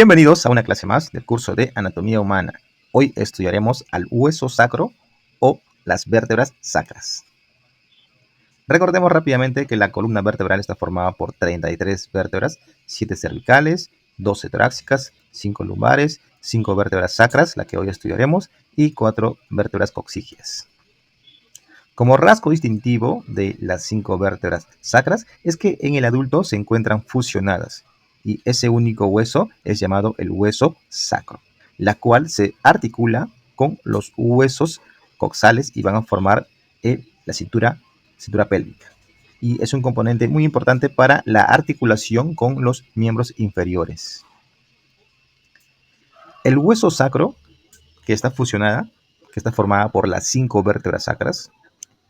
Bienvenidos a una clase más del curso de Anatomía Humana. Hoy estudiaremos al hueso sacro o las vértebras sacras. Recordemos rápidamente que la columna vertebral está formada por 33 vértebras, 7 cervicales, 12 torácicas, 5 lumbares, 5 vértebras sacras, la que hoy estudiaremos, y 4 vértebras coxígeas. Como rasgo distintivo de las 5 vértebras sacras es que en el adulto se encuentran fusionadas y ese único hueso es llamado el hueso sacro, la cual se articula con los huesos coxales y van a formar la cintura pélvica. Y es un componente muy importante para la articulación con los miembros inferiores. El hueso sacro, que está fusionada, que está formada por las 5 vértebras sacras,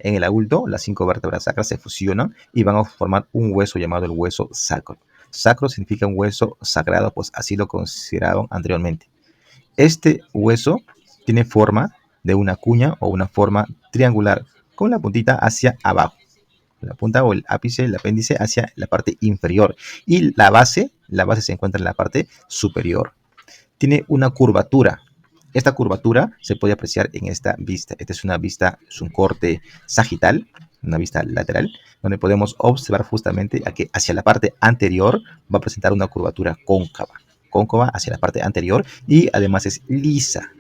en el adulto, las 5 vértebras sacras se fusionan y van a formar un hueso llamado el hueso sacro. Sacro significa un hueso sagrado, pues así lo consideraban anteriormente. Este hueso tiene forma de una cuña o una forma triangular, con la puntita hacia abajo. La punta o el ápice, el apéndice hacia la parte inferior. Y la base se encuentra en la parte superior. Tiene una curvatura. Esta curvatura se puede apreciar en esta vista. Esta es una vista, es un corte sagital, una vista lateral, donde podemos observar justamente a que hacia la parte anterior va a presentar una curvatura cóncava hacia la parte anterior y además es lisa.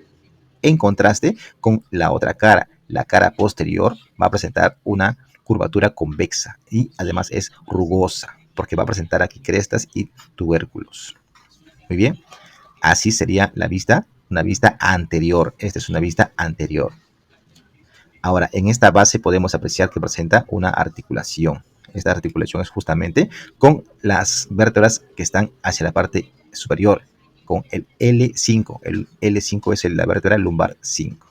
En contraste con la otra cara, la cara posterior va a presentar una curvatura convexa y además es rugosa, porque va a presentar aquí crestas y tubérculos. Muy bien. Así sería la vista, una vista anterior. Esta es una vista anterior. Ahora, en esta base podemos apreciar que presenta una articulación. Esta articulación es justamente con las vértebras que están hacia la parte superior, con el L5. El L5 es la vértebra lumbar 5.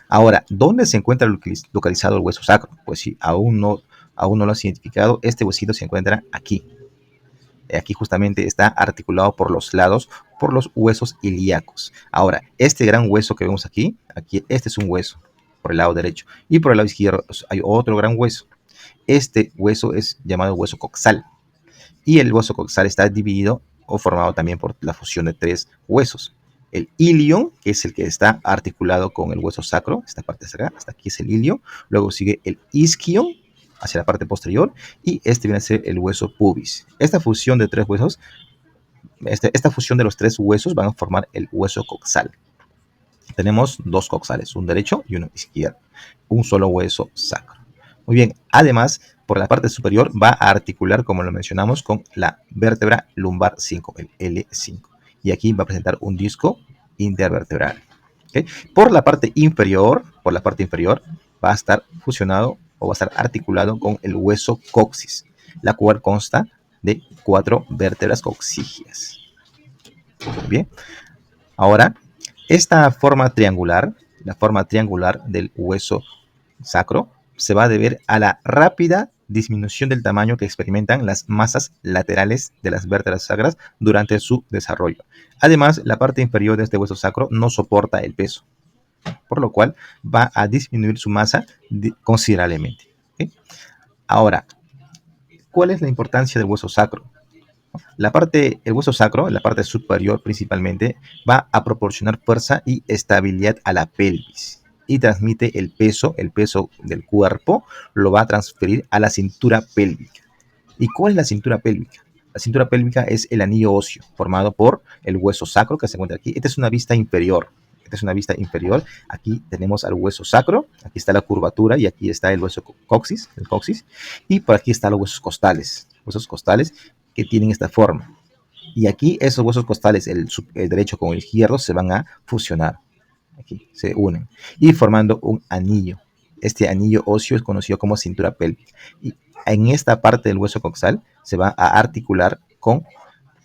Ahora, ¿dónde se encuentra localizado el hueso sacro? Pues si aún no lo has identificado, este huesito se encuentra aquí. Aquí justamente está articulado por los lados, por los huesos ilíacos. Ahora, este gran hueso que vemos aquí, este es un hueso por el lado derecho. Y por el lado izquierdo hay otro gran hueso. Este hueso es llamado hueso coxal. Y el hueso coxal está dividido o formado también por la fusión de 3 huesos. El ilion, que es el que está articulado con el hueso sacro, esta parte de acá, hasta aquí es el ilion. Luego sigue el isquion, hacia la parte posterior, y este viene a ser el hueso pubis. Esta fusión de 3 huesos, esta fusión de los 3 huesos van a formar el hueso coxal. Tenemos 2 coxales, un derecho y uno izquierdo, un solo hueso sacro. Muy bien, además, por la parte superior va a articular, como lo mencionamos, con la vértebra lumbar 5, el L5. Y aquí va a presentar un disco intervertebral. ¿Okay? Por la parte inferior, va a estar fusionado o va a estar articulado con el hueso coxis, la cual consta de 4 vértebras coxígeas. Bien, ahora, esta forma triangular, la forma triangular del hueso sacro, se va a deber a la rápida disminución del tamaño que experimentan las masas laterales de las vértebras sacras durante su desarrollo. Además, la parte inferior de este hueso sacro no soporta el peso, por lo cual va a disminuir su masa considerablemente. ¿Okay? Ahora, ¿cuál es la importancia del hueso sacro? El hueso sacro, la parte superior principalmente, va a proporcionar fuerza y estabilidad a la pelvis y transmite el peso del cuerpo, lo va a transferir a la cintura pélvica. ¿Y cuál es la cintura pélvica? La cintura pélvica es el anillo óseo formado por el hueso sacro que se encuentra aquí. Esta es una vista inferior. Aquí tenemos al hueso sacro, aquí está la curvatura y aquí está el hueso coxis, y por aquí están los huesos costales que tienen esta forma. Y aquí esos huesos costales, el derecho con el izquierdo, se van a fusionar. Aquí se unen y formando un anillo. Este anillo óseo es conocido como cintura pélvica. Y en esta parte del hueso coxal se va a articular con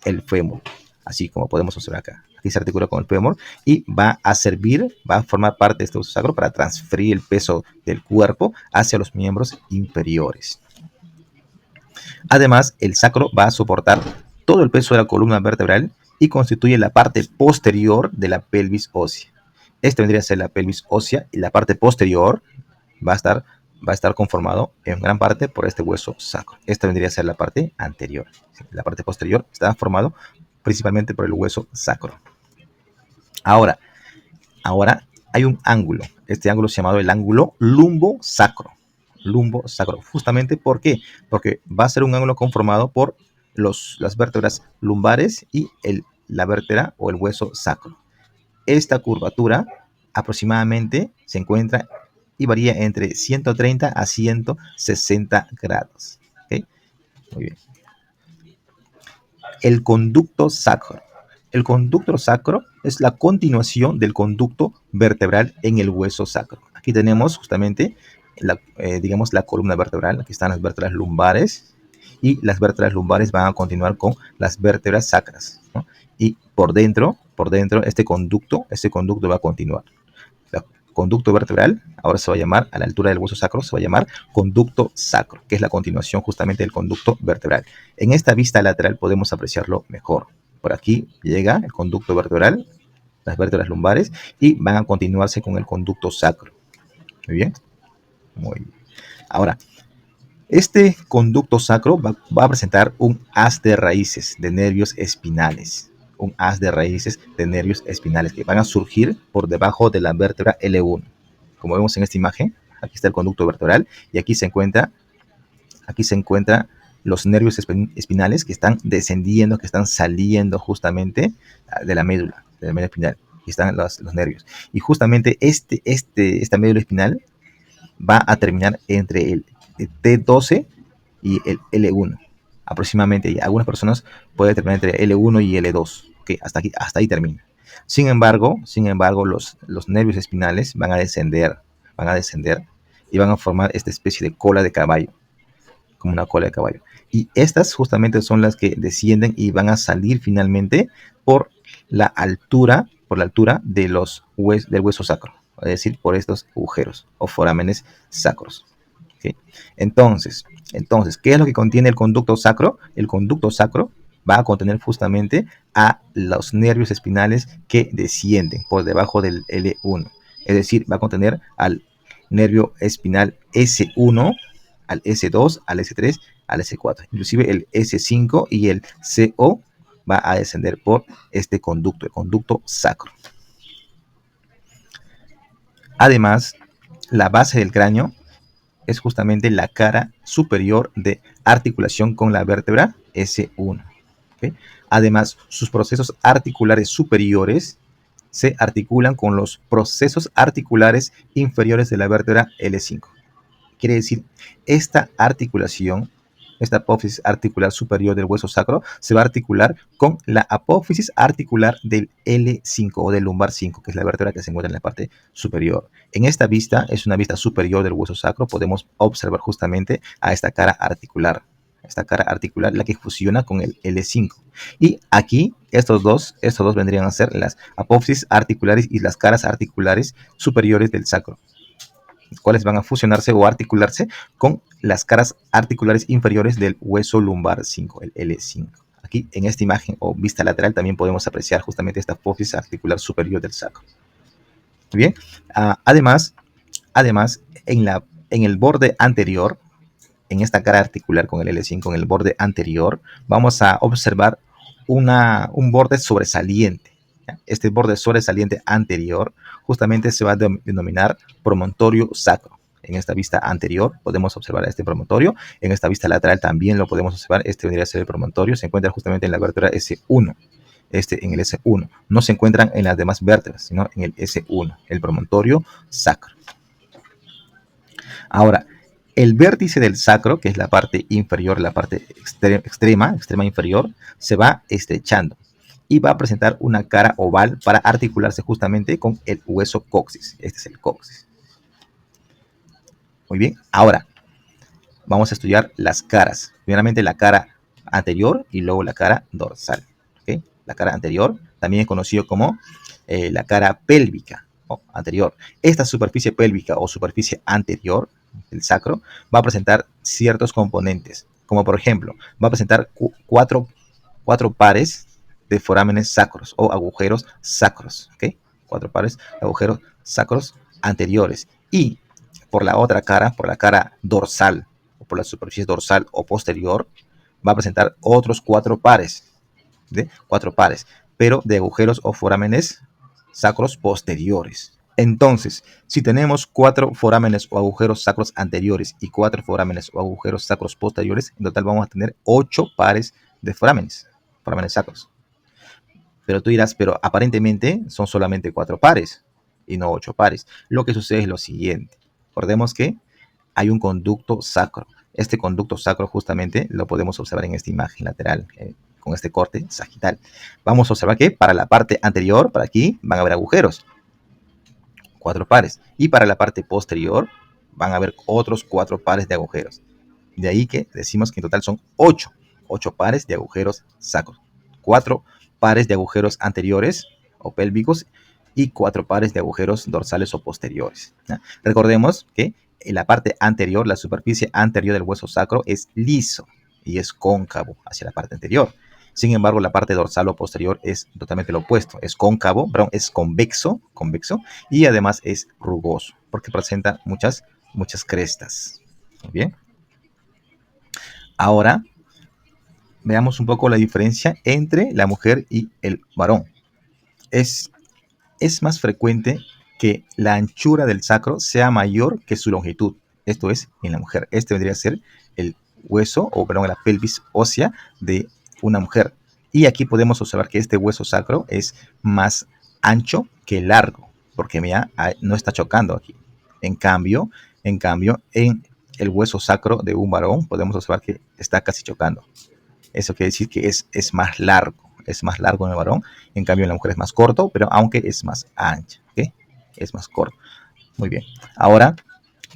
el fémur, así como podemos observar acá. Aquí se articula con el fémur y va a formar parte de este hueso sacro para transferir el peso del cuerpo hacia los miembros inferiores. Además, el sacro va a soportar todo el peso de la columna vertebral y constituye la parte posterior de la pelvis ósea. Esta vendría a ser la pelvis ósea y la parte posterior va a estar conformado en gran parte por este hueso sacro. Esta vendría a ser la parte anterior. La parte posterior está formado principalmente por el hueso sacro. Ahora hay un ángulo. Este ángulo es llamado el ángulo lumbo-sacro. Lumbo-sacro. Justamente ¿por qué? Porque va a ser un ángulo conformado por las vértebras lumbares y la vértebra o el hueso sacro. Esta curvatura aproximadamente se encuentra y varía entre 130 a 160 grados. ¿Okay? Muy bien. El conducto sacro. El conducto sacro es la continuación del conducto vertebral en el hueso sacro. Aquí tenemos justamente digamos la columna vertebral. Aquí están las vértebras lumbares y las vértebras lumbares van a continuar con las vértebras sacras, ¿no? Y por dentro este conducto va a continuar. El conducto vertebral ahora se va a llamar, a la altura del hueso sacro, se va a llamar conducto sacro, que es la continuación justamente del conducto vertebral. En esta vista lateral podemos apreciarlo mejor. Por aquí llega el conducto vertebral, las vértebras lumbares, y van a continuarse con el conducto sacro. Muy bien. Muy bien. Ahora, este conducto sacro va a presentar un haz de raíces de nervios espinales. Un haz de raíces de nervios espinales que van a surgir por debajo de la vértebra L1. Como vemos en esta imagen, aquí está el conducto vertebral y aquí se encuentra los nervios espinales que están descendiendo, que están saliendo justamente de la médula espinal. Aquí están los nervios. Y justamente esta médula espinal va a terminar entre el T12 y el L1 aproximadamente. Y algunas personas pueden terminar entre L1 y L2. Okay, hasta ahí termina. Sin embargo, los nervios espinales van a descender y van a formar esta especie de cola de caballo, como una cola de caballo. Y estas justamente son las que descienden y van a salir finalmente por la altura del hueso sacro, es decir, por estos agujeros o forámenes sacros. ¿Okay? Entonces, ¿qué es lo que contiene el conducto sacro? El conducto sacro va a contener justamente a los nervios espinales que descienden por debajo del L1. Es decir, va a contener al nervio espinal S1, al S2, al S3, al S4. Inclusive el S5 y el CO va a descender por este conducto, el conducto sacro. Además, la base del cráneo es justamente la cara superior de articulación con la vértebra S1. ¿Okay? Además, sus procesos articulares superiores se articulan con los procesos articulares inferiores de la vértebra L5. Quiere decir, esta articulación, esta apófisis articular superior del hueso sacro, se va a articular con la apófisis articular del L5 o del lumbar 5, que es la vértebra que se encuentra en la parte superior. En esta vista, es una vista superior del hueso sacro, podemos observar justamente a esta cara articular, la que fusiona con el L5. Y aquí, estos dos vendrían a ser las apófisis articulares y las caras articulares superiores del sacro, cuales van a fusionarse o articularse con las caras articulares inferiores del hueso lumbar 5, el L5. Aquí en esta imagen o vista lateral también podemos apreciar justamente esta apófisis articular superior del sacro. Bien, además, en el borde anterior, en esta cara articular con el L5, en el borde anterior, vamos a observar un borde sobresaliente. Este borde sobresaliente anterior justamente se va a denominar promontorio sacro. En esta vista anterior podemos observar este promontorio. En esta vista lateral también lo podemos observar. Este vendría a ser el promontorio. Se encuentra justamente en la vértebra S1. En el S1. No se encuentran en las demás vértebras, sino en el S1, el promontorio sacro. Ahora, el vértice del sacro, que es la parte inferior, la parte extrema inferior, se va estrechando y va a presentar una cara oval para articularse justamente con el hueso coxis. Este es el coxis. Muy bien, ahora vamos a estudiar las caras. Primeramente la cara anterior y luego la cara dorsal. ¿Okay? La cara anterior también es conocido como la cara pélvica o anterior. Esta superficie pélvica o superficie anterior del sacro va a presentar ciertos componentes, como por ejemplo, va a presentar cuatro pares de forámenes sacros o agujeros sacros, ¿ok? 4 pares de agujeros sacros anteriores. Y por la otra cara, por la cara dorsal o por la superficie dorsal o posterior, va a presentar otros 4 pares. de 4 pares, pero de agujeros o forámenes sacros posteriores. Entonces, si tenemos 4 forámenes o agujeros sacros anteriores y 4 forámenes o agujeros sacros posteriores, en total vamos a tener 8 pares de forámenes sacros. Pero tú dirás, pero aparentemente son solamente 4 pares y no 8 pares. Lo que sucede es lo siguiente. Recordemos que hay un conducto sacro. Este conducto sacro justamente lo podemos observar en esta imagen lateral, con este corte sagital. Vamos a observar que para la parte anterior, para aquí, van a haber agujeros, 4 pares. Y para la parte posterior van a haber otros 4 pares de agujeros. De ahí que decimos que en total son 8 pares de agujeros sacros. 4 pares de agujeros anteriores o pélvicos y 4 pares de agujeros dorsales o posteriores. ¿Ya? Recordemos que en la parte anterior, la superficie anterior del hueso sacro es liso y es cóncavo hacia la parte anterior. Sin embargo, la parte dorsal o posterior es totalmente lo opuesto. Es cóncavo, perdón, es convexo y además es rugoso porque presenta muchas crestas. Muy bien. Ahora, veamos un poco la diferencia entre la mujer y el varón. Es más frecuente que la anchura del sacro sea mayor que su longitud. Esto es en la mujer. Este vendría a ser el hueso, o perdón, la pelvis ósea de una mujer. Y aquí podemos observar que este hueso sacro es más ancho que largo, porque mira, no está chocando aquí. En cambio, en el hueso sacro de un varón podemos observar que está casi chocando. Eso quiere decir que es más largo. Es más largo en el varón. En cambio, en la mujer es más corto, pero aunque es más ancha. ¿Okay? Es más corto. Muy bien. Ahora,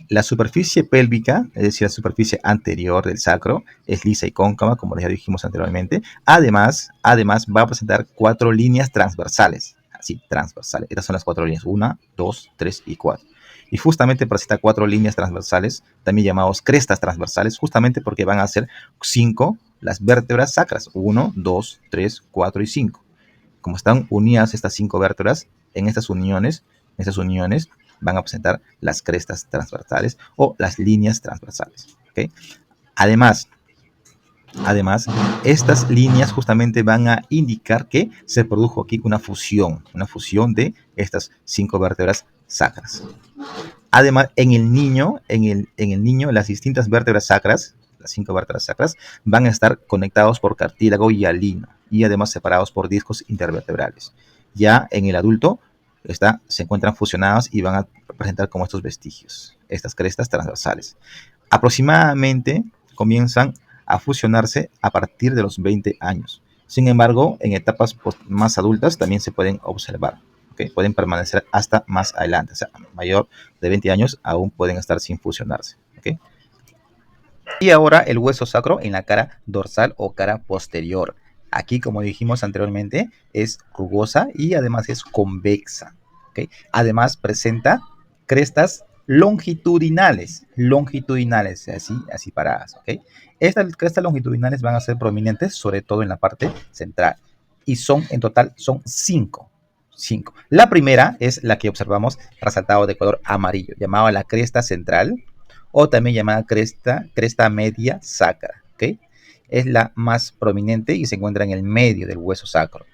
la superficie pélvica, es decir, la superficie anterior del sacro, es lisa y cóncava, como ya dijimos anteriormente. Además, va a presentar 4 líneas transversales. Así, transversales. Estas son las 4 líneas. 1, 2, 3 y 4. Y justamente presenta 4 líneas transversales, también llamados crestas transversales, justamente porque van a ser 5 las vértebras sacras. 1, 2, 3, 4 y 5. Como están unidas estas 5 vértebras, en estas uniones van a presentar las crestas transversales o las líneas transversales. ¿Okay? Además, estas líneas justamente van a indicar que se produjo aquí una fusión de estas 5 vértebras sacras. Además, en el niño, las distintas vértebras sacras, las 5 vértebras sacras, van a estar conectados por cartílago y hialino y además separados por discos intervertebrales. Ya en el adulto se encuentran fusionados y van a presentar como estos vestigios, estas crestas transversales. Aproximadamente comienzan a fusionarse a partir de los 20 años. Sin embargo, en etapas más adultas también se pueden observar. ¿Okay? Pueden permanecer hasta más adelante, o sea, mayor de 20 años aún pueden estar sin fusionarse. ¿Okay? Y ahora el hueso sacro en la cara dorsal o cara posterior. Aquí, como dijimos anteriormente, es rugosa y además es convexa. ¿Okay? Además presenta crestas longitudinales, así paradas. ¿Okay? Estas crestas longitudinales van a ser prominentes, sobre todo en la parte central. Y en total, son 5. La primera es la que observamos resaltado de color amarillo, llamada la cresta central, o también llamada cresta media sacra. ¿Okay? Es la más prominente y se encuentra en el medio del hueso sacro.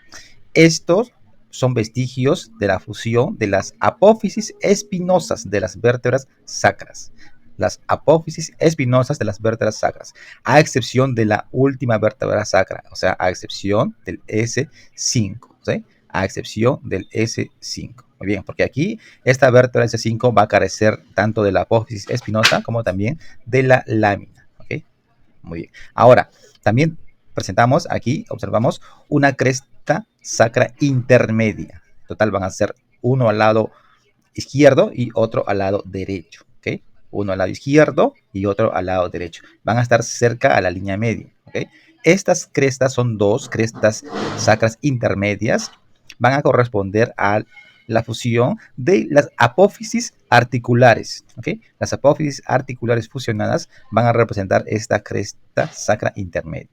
Estos son vestigios de la fusión de las apófisis espinosas de las vértebras sacras. Las apófisis espinosas de las vértebras sacras, a excepción de la última vértebra sacra, o sea, a excepción del S5, ¿sí? A excepción del S5. Muy bien, porque aquí esta vértebra S5 va a carecer tanto de la apófisis espinosa como también de la lámina. ¿Okay? Muy bien. Ahora, también presentamos aquí, observamos una cresta sacra intermedia. En total van a ser uno al lado izquierdo y otro al lado derecho. ¿Okay? Uno al lado izquierdo y otro al lado derecho. Van a estar cerca a la línea media. ¿Okay? Estas crestas son 2 crestas sacras intermedias. Van a corresponder a la fusión de las apófisis articulares. ¿Okay? Las apófisis articulares fusionadas van a representar esta cresta sacra intermedia.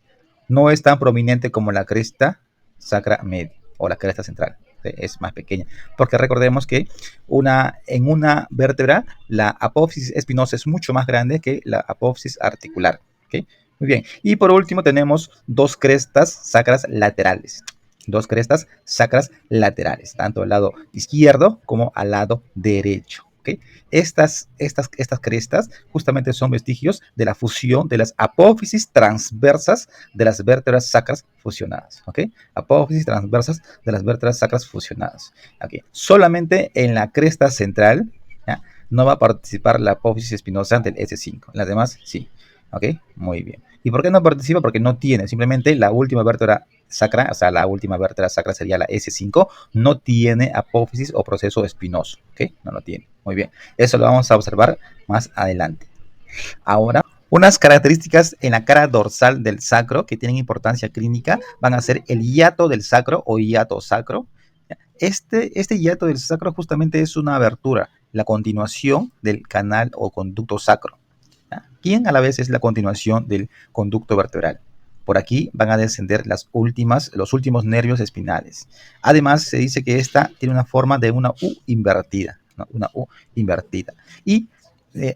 No es tan prominente como la cresta sacra media o la cresta central. Es más pequeña, porque recordemos que en una vértebra la apófisis espinosa es mucho más grande que la apófisis articular. ¿Okay? Muy bien. Y por último tenemos dos crestas sacras laterales. Dos crestas sacras laterales, tanto al lado izquierdo como al lado derecho. ¿Okay? Estas crestas justamente son vestigios de la fusión de las apófisis transversas de las vértebras sacras fusionadas. ¿Okay? Apófisis transversas de las vértebras sacras fusionadas. ¿Okay? Solamente en la cresta central, ¿ya?, no va a participar la apófisis espinosa del S5. Las demás sí. ¿Ok? Muy bien. ¿Y por qué no participa? Porque no tiene. Simplemente la última vértebra sacra, o sea, la última vértebra sacra sería la S5, no tiene apófisis o proceso espinoso. ¿Ok? No lo tiene. Muy bien. Eso lo vamos a observar más adelante. Ahora, unas características en la cara dorsal del sacro que tienen importancia clínica van a ser el hiato del sacro o hiato sacro. Este hiato del sacro justamente es una abertura, la continuación del canal o conducto sacro, quien a la vez es la continuación del conducto vertebral. Por aquí van a descender los últimos nervios espinales. Además, se dice que esta tiene una forma de una U invertida, ¿no? Una U invertida. Y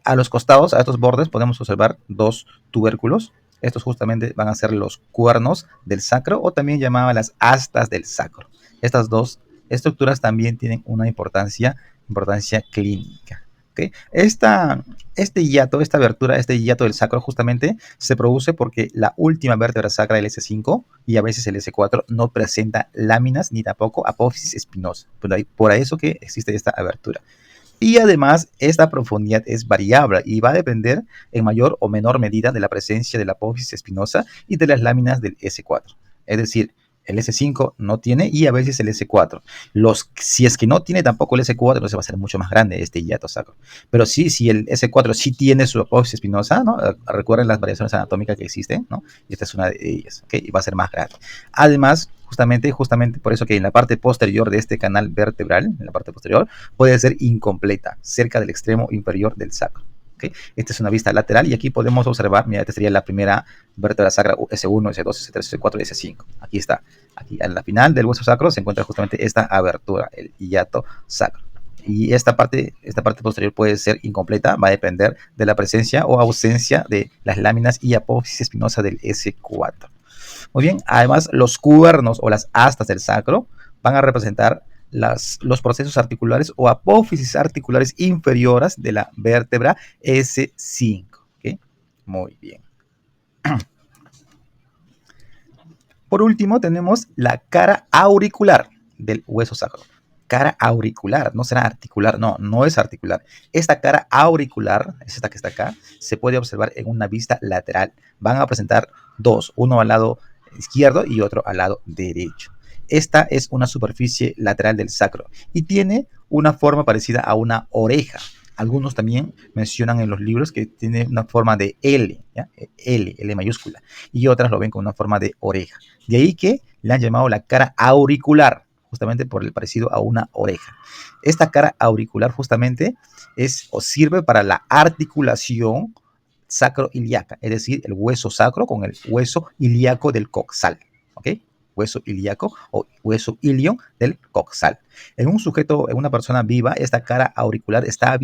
a los costados, a estos bordes, podemos observar dos tubérculos. Estos justamente van a ser los cuernos del sacro o también llamadas las astas del sacro. Estas dos estructuras también tienen una importancia clínica. ¿Okay? Este hiato, esta abertura, este hiato del sacro justamente se produce porque la última vértebra sacra del S5 y a veces el S4 no presenta láminas ni tampoco apófisis espinosa. Por eso que existe esta abertura. Y además, esta profundidad es variable y va a depender en mayor o menor medida de la presencia de la apófisis espinosa y de las láminas del S4. Es decir, el S5 no tiene y a veces el S4. Si es que no tiene tampoco el S4, entonces va a ser mucho más grande este hiato sacro. Pero sí, si el S4 sí tiene su apófisis espinosa, ¿no? Recuerden las variaciones anatómicas que existen, ¿no? Y esta es una de ellas, ¿ok? Y va a ser más grande. Además, justamente por eso que en la parte posterior de este canal vertebral, en la parte posterior, puede ser incompleta, cerca del extremo inferior del sacro. ¿Okay? Esta es una vista lateral y aquí podemos observar, mira, esta sería la primera vértebra sacra S1, S2, S3, S4 y S5. Aquí está. Aquí en la final del hueso sacro se encuentra justamente esta abertura, el hiato sacro. Y esta parte posterior puede ser incompleta, va a depender de la presencia o ausencia de las láminas y apófisis espinosa del S4. Muy bien, además los cuernos o las astas del sacro van a representar los procesos articulares o apófisis articulares inferiores de la vértebra S5. ¿Okay? Muy bien. Por último, tenemos la cara auricular del hueso sacro. Cara auricular, no será articular, no es articular. Esta cara auricular, es esta que está acá, se puede observar en una vista lateral. Van a presentar dos, uno al lado izquierdo y otro al lado derecho. Esta es una superficie lateral del sacro y tiene una forma parecida a una oreja. Algunos también mencionan en los libros que tiene una forma de L, ¿ya? L mayúscula, y otras lo ven con una forma de oreja. De ahí que le han llamado la cara auricular, justamente por el parecido a una oreja. Esta cara auricular justamente sirve para la articulación sacroiliaca, es decir, el hueso sacro con el hueso ilíaco del coxal. ¿Ok? Hueso ilíaco o hueso ilio del coxal. En un sujeto, en una persona viva, esta cara auricular está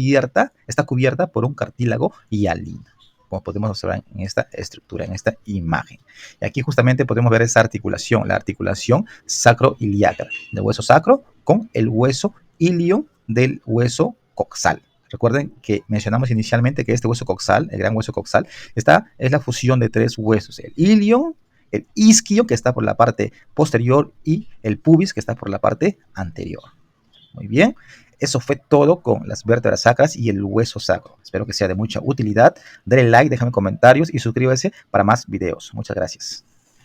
cubierta por un cartílago hialino, como podemos observar en esta estructura, en esta imagen. Y aquí justamente podemos ver esa articulación, la articulación sacroiliaca del hueso sacro con el hueso ilio del hueso coxal. Recuerden que mencionamos inicialmente que este hueso coxal, el gran hueso coxal, es la fusión de tres huesos, el ilion, el isquio, que está por la parte posterior, y el pubis, que está por la parte anterior. Muy bien, eso fue todo con las vértebras sacras y el hueso sacro. Espero que sea de mucha utilidad. Denle like, déjame comentarios y suscríbase para más videos. Muchas gracias.